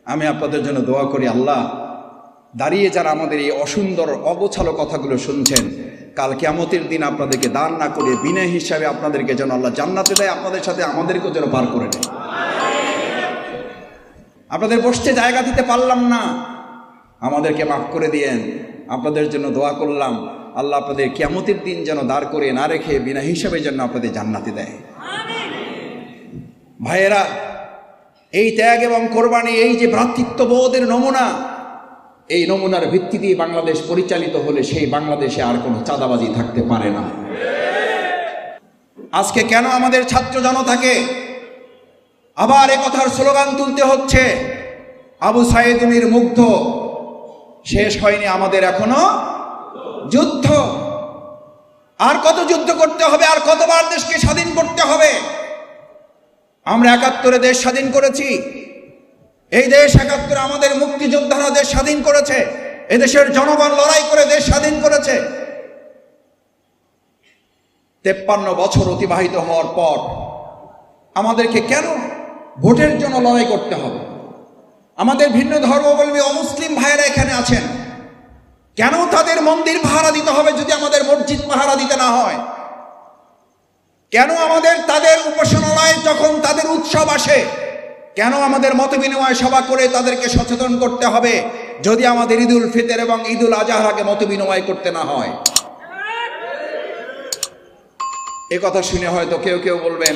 আমি আপনাদের জন্য দোয়া করি, আল্লাহ দাঁড়িয়ে যারা আমাদের এই অসুন্দর অগোছালো কথাগুলো শুনছেন, কাল কিয়ামতের দিন আপনাদেরকে দান না করে বিনা হিসাবে আপনাদেরকে যেন আল্লাহ জান্নাতে দেয়, আপনাদের সাথে আমাদেরকেও যেন পার করে দেয়। আপনাদের বসতে জায়গা দিতে পারলাম না, আমাদেরকে মাফ করে দিয়েন। আপনাদের জন্য দোয়া করলাম, আল্লাহ আপনাদের কিয়ামতের দিন যেন দাঁড় করে না রেখে বিনা হিসাবে যেন আপনাদের জান্নাতে দেয়। ভাইয়েরা, এই ত্যাগ এবং কোরবানি, এই যে ভ্রাতৃত্ববোধের নমুনা, এই নমুনার ভিত্তিতে বাংলাদেশ পরিচালিত হলে সেই বাংলাদেশে আর কোনো চাঁদাবাজি থাকতে পারে না। আজকে কেন আমাদের ছাত্র জনতাকে আবার এ কথার স্লোগান তুলতে হচ্ছে? আবু সাইদ মীর মুগ্ধ, শেষ হয়নি আমাদের এখনো যুদ্ধ। আর কত যুদ্ধ করতে হবে? আর কতবার দেশকে স্বাধীন করতে হবে? আমরা ৭১-এ দেশ স্বাধীন করেছি। এই দেশ ৭১-এ আমাদের মুক্তিযোদ্ধারা দেশ স্বাধীন করেছে। এদেশের জনগণ লড়াই করে দেশ স্বাধীন করেছে। ৫৩ বছর অতিবাহিত হওয়ার পর আমাদেরকে কেন ভোটের জন্য লড়াই করতে হবে? আমাদের ভিন্ন ধর্মাবলম্বী অমুসলিম ভাইয়েরা এখানে আছেন, কেন তাদের মন্দির পাহারা দিতে হবে যদি আমাদের মসজিদ পাহারা দিতে না হয়? কেন আমাদের তাদের উপাসনালয়ে যখন তাদের উৎসব আসে, কেন আমাদের মত বিনিময় সভা করে তাদেরকে সচেতন করতে হবে যদি আমাদের ঈদুল ফিতর এবং ঈদুল আজহার আগে মত বিনিময় করতে না হয়? এ কথা শুনে হয়তো কেউ কেউ বলবেন,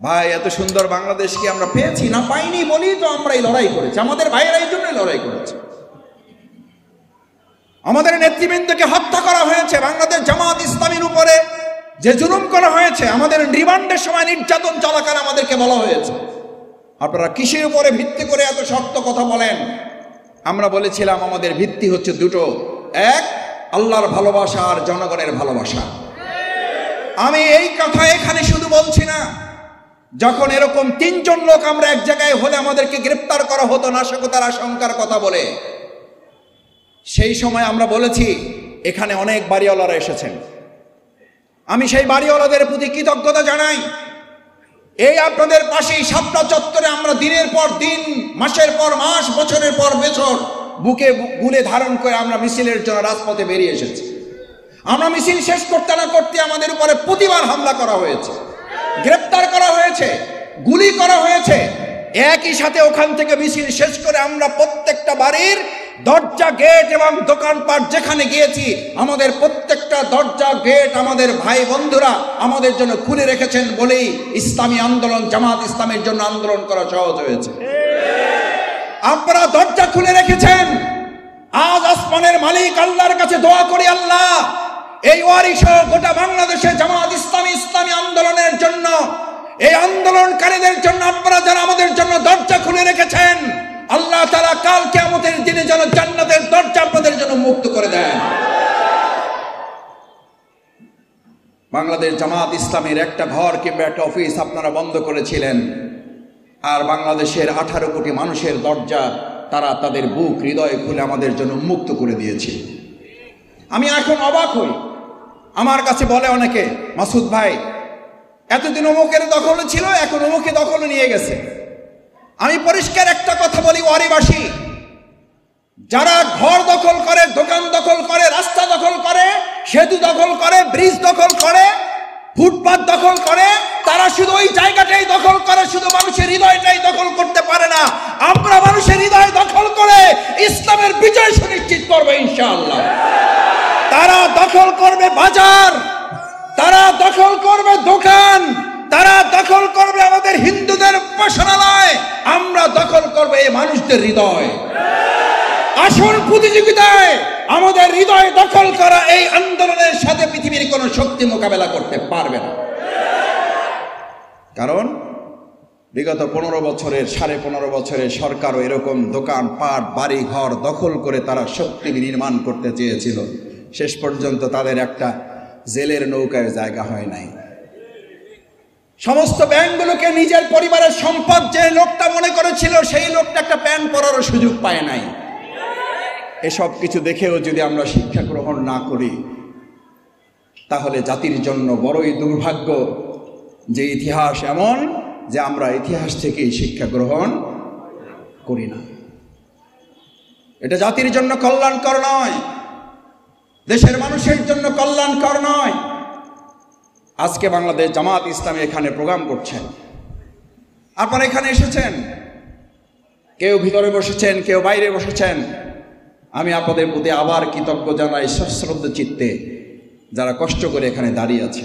ভাই এত সুন্দর বাংলাদেশ কি আমরা পেয়েছি? না, পাইনি বলি তো আমরা এই লড়াই করেছি। আমাদের ভাইয়েরা এই জন্যই লড়াই করেছে। আমাদের নেতৃবৃন্দকে হত্যা করা হয়েছে, বাংলাদেশ জামাত ইসলামীর উপরে যে জুলুম করা হয়েছে, আমাদের রিমান্ডের সময় নির্যাতন চলাকালে আমাদেরকে বলা হয়েছে আপনারা কিসের উপরে ভিত্তি করে এত শক্ত কথা বলেন? আমরা বলেছিলাম আমাদের ভিত্তি হচ্ছে দুটো, এক আল্লাহর ভালোবাসা আর জনগণের ভালোবাসা। আমি এই কথা এখানে শুধু বলছি না, যখন এরকম ৩ জন লোক আমরা এক জায়গায় হলে আমাদেরকে গ্রেফতার করা হতো নাশকতার আশঙ্কার কথা বলে, সেই সময় আমরা বলেছি এখানে অনেক বাড়িওয়ালারা এসেছেন, আমি সেই বাড়িওয়ালাদের প্রতি কৃতজ্ঞতা জানাই। এই আপনাদের পাশেই শাপলা চত্বরে আমরা দিনের পর দিন, মাসের পর মাস, বছরের পর বছর বুকে গুলে ধারণ করে আমরা মিছিলের জন্য রাজপথে বেরিয়ে এসেছি। আমরা মিছিল শেষ করতে না করতে আমাদের উপরে প্রতিবার হামলা করা হয়েছে, গ্রেফতার করা হয়েছে, গুলি করা হয়েছে। একই সাথে ওখান থেকে মিছিল শেষ করে আমরা প্রত্যেকটা বাড়ির দরজা, গেট এবং দোকানপাট যেখানে গিয়েছি, আমাদের প্রত্যেকটা দরজা, গেট আমাদের ভাই বন্ধুরা আমাদের জন্য খুলে রেখেছেন বলেই ইসলামী আন্দোলন, জামাত ইসলামের জন্য আন্দোলন করা সহজ হয়েছে। আপনারা দরজা খুলে রেখেছেন। আজ আসমানের মালিক আল্লাহর কাছে দোয়া করি, আল্লাহ এই ওয়ারি সহ গোটা বাংলাদেশে জামাত ইসলামী আন্দোলনের জন্য, এই আন্দোলনকারীদের জন্য আপনারা যারা আমাদের জন্য দরজা খুলে রেখেছেন, আল্লাহ তাআলা কাল কিয়ামতের দিনে যেন জান্নাতের দরজা আপনাদের জন্য মুক্ত করে দেন। বাংলাদেশ জামাত ইসলামের একটা ঘর কিংবা একটা অফিস আপনারা বন্ধ করেছিলেন, আর বাংলাদেশের 18 কোটি মানুষের দরজা তারা তাদের বুক, হৃদয় খুলে আমাদের জন্য উন্মুক্ত করে দিয়েছে। আমি এখন অবাক হই, আমার কাছে বলে অনেকে, মাসুদ ভাই এতদিন অমুকের দখলে ছিল, এখন অমুকে দখলে নিয়ে গেছে। আমি পরিষ্কার একটা কথা বলি, ওয়ারিবাসী যারা ঘর দখল করে, দোকান দখল করে, রাস্তা দখল করে, সেতু দখল করে, ব্রিজ দখল করে, ফুটপাত দখল করে, তারা শুধু ওই জায়গাটাই দখল করে, শুধু মানুষের হৃদয়টাই দখল করতে পারে না। আমরা মানুষের হৃদয় দখল করে ইসলামের বিজয় সুনিশ্চিত করবো ইনশাআল্লাহ। তারা দখল করবে বাজার, তারা দখল করবে দোকান, তারা দখল করবে আমাদের হিন্দুদের উপাসনালয়, আমরা দখল করবে এই মানুষদের হৃদয়। আসল প্রতিযোগিতায় আমাদের হৃদয় দখল করা এই আন্দোলনের সাথে পৃথিবীর কোন শক্তি মোকাবেলা করতে পারবে না। কারণ বিগত 15 বছরের, 15.5 বছরের সরকারও এরকম দোকান পাট, বাড়ি ঘর দখল করে তারা শক্তি নির্মাণ করতে চেয়েছিল। শেষ পর্যন্ত তাদের একটা জেলের নৌকায় জায়গা হয় নাই। সমস্ত ব্যাংকগুলোকে নিজের পরিবারের সম্পদ যে লোকটা মনে করেছিল, সেই লোকটা একটা প্যান্ট পরারও সুযোগ পায় নাই। এসব কিছু দেখেও যদি আমরা শিক্ষা গ্রহণ না করি, তাহলে জাতির জন্য বড়ই দুর্ভাগ্য যে ইতিহাস এমন যে আমরা ইতিহাস থেকেই শিক্ষা গ্রহণ করি না। এটা জাতির জন্য কল্যাণকর নয়, দেশের মানুষের জন্য কল্যাণকর নয়। আজকে বাংলাদেশ জামাত ইসলামী এখানে প্রোগ্রাম করছেন, আপনারা এখানে এসেছেন, কেউ ভিতরে বসেছেন, কেউ বাইরে বসেছেন। আমি আপনাদের প্রতি আবার কৃতজ্ঞ জানাই সশ্রদ্ধ চিত্তে, যারা কষ্ট করে এখানে দাঁড়িয়ে আছে।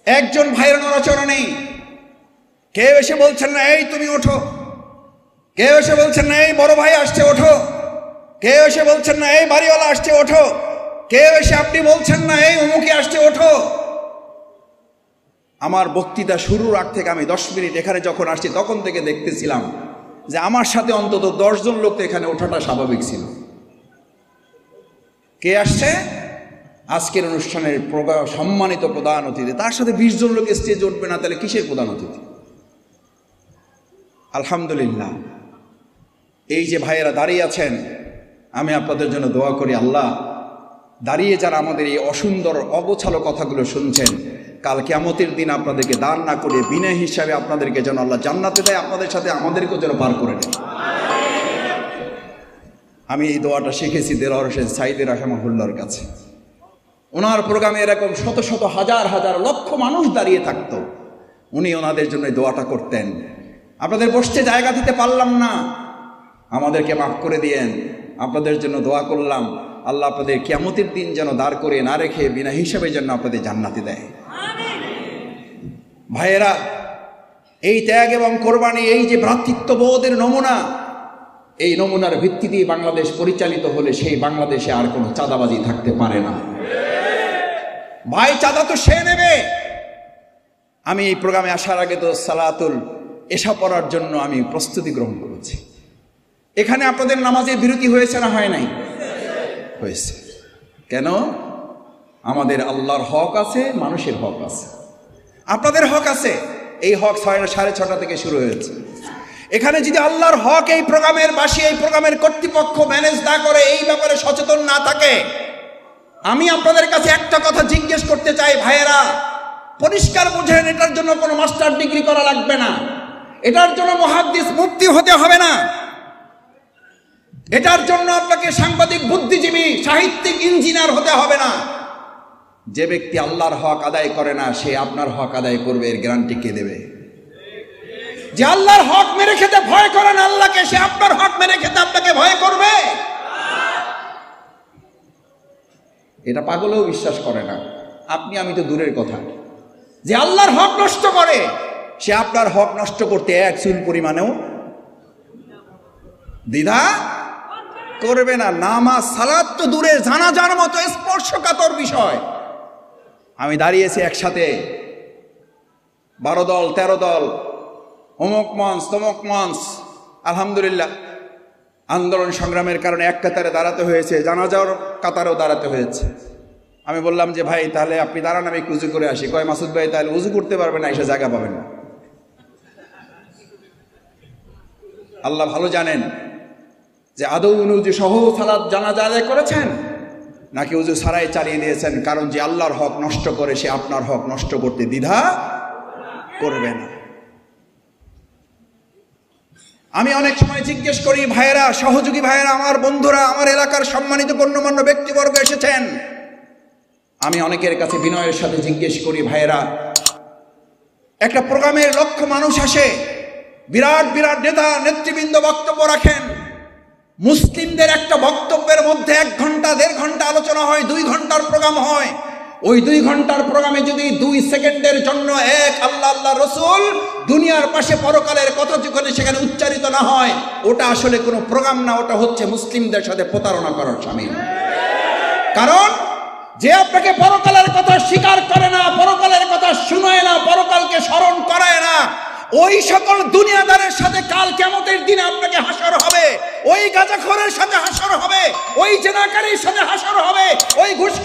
একজন ভাইয়ের নড়াচড়া নেই, কেউ এসে বলছেন না এই তুমি ওঠো, কেউ এসে বলছেন না এই বড় ভাই আসছে ওঠো, কেউ এসে বলছেন না এই বাড়িওয়ালা আসছে ওঠো, কেউ এসে আপনি বলছেন না এই অমুকে আসছে ওঠো। আমার বক্তৃতা শুরুর আগ থেকে আমি 10 মিনিট এখানে যখন আসছি তখন থেকে দেখতেছিলাম যে আমার সাথে অন্তত 10 জন লোক তো এখানে ওঠাটা স্বাভাবিক ছিল। কে আসছে? আজকের অনুষ্ঠানের সম্মানিত প্রধান অতিথি, তার সাথে 20 জন লোক স্টেজে উঠবে না, তাহলে কিসের প্রধান অতিথি? আলহামদুলিল্লাহ, এই যে ভাইয়েরা দাঁড়িয়ে আছেন, আমি আপনাদের জন্য দোয়া করি, আল্লাহ দাঁড়িয়ে যারা আমাদের এই অসুন্দর অগোছালো কথাগুলো শুনছেন, কাল কিয়ামতের দিন আপনাদেরকে দান না করে বিনা হিসাবে আপনাদেরকে যেন আল্লাহ জান্নাতে দেয়, আপনাদের সাথে আমাদেরকেও যেন পার করে দেয়। আমি এই দোয়াটা শিখেছি দেলোয়ার হোসেন সাইদি রাহিমাহুল্লাহর কাছে। ওনার প্রোগ্রামে এরকম শত শত হাজার হাজার লক্ষ মানুষ দাঁড়িয়ে থাকতো, উনি ওনাদের জন্য দোয়াটা করতেন। আপনাদের বসতে জায়গা দিতে পারলাম না, আমাদেরকে মাফ করে দিয়েন, আপনাদের জন্য দোয়া করলাম, আল্লাহ আপনাদের কিয়ামতের দিন যেন দাঁড় করে না রেখে বিনা হিসাবে যেন আপনাদের জান্নাতে দেয়। ভাইয়েরা, এই ত্যাগ এবং কোরবানি, এই যে ভ্রাতৃত্ববোধের নমুনা, এই নমুনার ভিত্তিতে বাংলাদেশ পরিচালিত হলে সেই বাংলাদেশে আর কোনো চাঁদাবাজি থাকতে পারে না। ভাই, চাঁদা তো সে নেবে। আমি এই প্রোগ্রামে আসার আগে তো সালাতুল এশা পড়ার জন্য আমি প্রস্তুতি গ্রহণ করেছি। এখানে আপনাদের নামাজের বিরতি হয়েছে না হয় নাই? হয়েছে। কেন? আমাদের আল্লাহর হক আছে, মানুষের হক আছে, আপনাদের হক আছে। এই হক 6:30 থেকে শুরু হয়েছে। এখানে যদি আল্লাহর হক এই প্রোগ্রামের বাসী, এই প্রোগ্রামের কর্তৃপক্ষ ম্যানেজ না করে, এই ব্যাপারে সচেতন না থাকে, আমি আপনাদের কাছে একটা কথা জিজ্ঞেস করতে চাই ভাইয়েরা, পরিষ্কার বুঝেন, এটার জন্য কোনো মাস্টার ডিগ্রি করা লাগবে না, এটার জন্য মুহাদ্দিস মুফতি হতে হবে না, এটার জন্য আপনাকে সাংবাদিক, বুদ্ধিজীবী, সাহিত্যিক, ইঞ্জিনিয়ার হতে হবে না। যে ব্যক্তি আল্লাহর হক আদায় করে না, সে আপনার হক আদায় করবে, এর গ্যারান্টি কে দেবে? যে আল্লাহর হক মেরে খেতে ভয় করেন আল্লাহকে, সে আপনার হক মেরে খেতে আপনাকে ভয় করবে? এটা পাগলেও বিশ্বাস করে না, আপনি আমি তো দূরের কথা। যে আল্লাহর হক নষ্ট করে, সে আপনার হক নষ্ট করতে এক চুল পরিমাণেও দ্বিধা করবে না। নামাজ সালাত তো দূরে, জানাজার মতো স্পর্শকাতর বিষয়। আমি দাঁড়িয়েছি একসাথে 12 দল 13 দল, অমুক মঞ্চ তমুক মঞ্চ, আলহামদুলিল্লাহ আন্দোলন সংগ্রামের কারণে এক কাতারে দাঁড়াতে হয়েছে, জানাজার কাতারেও দাঁড়াতে হয়েছে। আমি বললাম যে ভাই তাহলে আপনি দাঁড়ান, আমি উজু করে আসি। কয় মাসুদ ভাই তাহলে উজু করতে পারবে না, এসে জায়গা পাবেন না। আল্লাহ ভালো জানেন যে আদৌ উজু সহ সালাত জানাজা আদায় করেছেন নাকি উজু ছাড়াই চালিয়ে দিয়েছেন। কারণ যে আল্লাহর হক নষ্ট করে, সে আপনার হক নষ্ট করতে দ্বিধা করবে না। আমি অনেক সময় জিজ্ঞেস করি, ভাইয়েরা, সহযোগী ভাইয়েরা, আমার বন্ধুরা, আমার এলাকার সম্মানিত গণ্যমান্য ব্যক্তিবর্গ এসেছেন, আমি অনেকের কাছে বিনয়ের সাথে জিজ্ঞেস করি, ভাইয়েরা, একটা প্রোগ্রামের লক্ষ মানুষ আসে, বিরাট বিরাট নেতা নেতৃবৃন্দ বক্তব্য রাখেন, মুসলিমদের একটা বক্তব্যের মধ্যে 1 ঘন্টা 1.5 ঘন্টা আলোচনা হয়, 2 ঘন্টার প্রোগ্রাম হয়। ওই 2 ঘন্টার প্রোগ্রামে যদি 2 সেকেন্ডের জন্য এক আল্লাহ রসুল দুনিয়ার পাশে পরকালের কথা যখন সেখানে উচ্চারিত না হয়, ওটা আসলে কোনো প্রোগ্রাম না, ওটা হচ্ছে মুসলিমদের সাথে প্রতারণা করার শামিল। কারণ যে আপনাকে পরকালের কথা স্বীকার করে না, পরকালের কথা শুনায় না, পরকালকে স্মরণ করায় না, ওই সকল দুনিয়াদারের সাথে কাল কিয়ামতের দিনে আপনাকে হাসর হবে, ওই গাঁজাখোরের সাথে হাসর হবে, ওই জেনাকারীর সাথে হাসর হবে, ওই ঘুষ